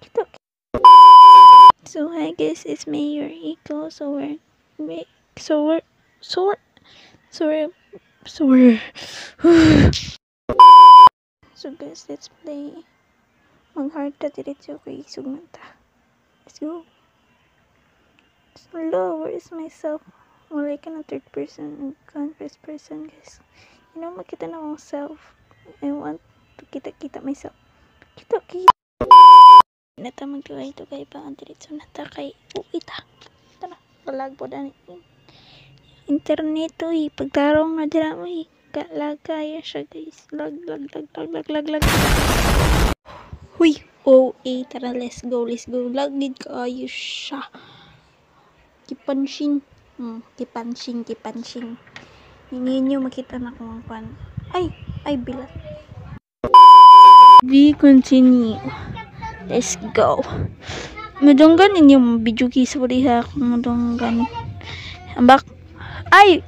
Kito. So hi guys, it's me, your Eco. So we're so guys, let's play. Mag-heart ta diretso kay isug man ta. Let's go. Hello, where is myself? Wala ka na third person and first person, guys. You know, makita na akong self. I want to kita myself. Kita. Nata magtugay-tugay pa ang diretso na ta kay uita. Tara, palag po dani. Internet to pagtarong na dira mo lag kaya siya guys. Lag. Huy, tara, let's go. Lag did kayo siya. Kipansing. Hindi nyo makita na kung ang pan. Ay, bilat. We continue. Let's go. Madunggan ninyo video kisa po diha kung madunggan. Ambak. Ay!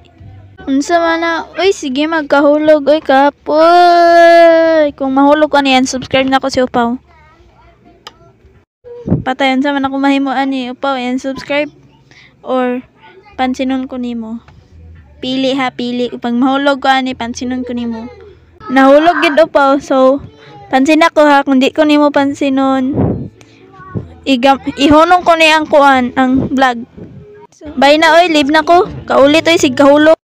Unsa man na. Uy, sige magkahulog. Uy, kapoy. Kung mahulog ka niyan, subscribe na ako si Upaw. Patayon sa man ako mahimuan ni Upaw. Yan, subscribe. Or, pansinon ko nimo. Pili. Pag mahulog ka ni, pansinon ko nimo. Nahulog gid Upaw. So, pansin ako ha. Kung di ko nimo pansinon, ihunong ko ni ang kuan, ang vlog. Bye na oy, leave na ko. Kaulit oy, sig kahulog.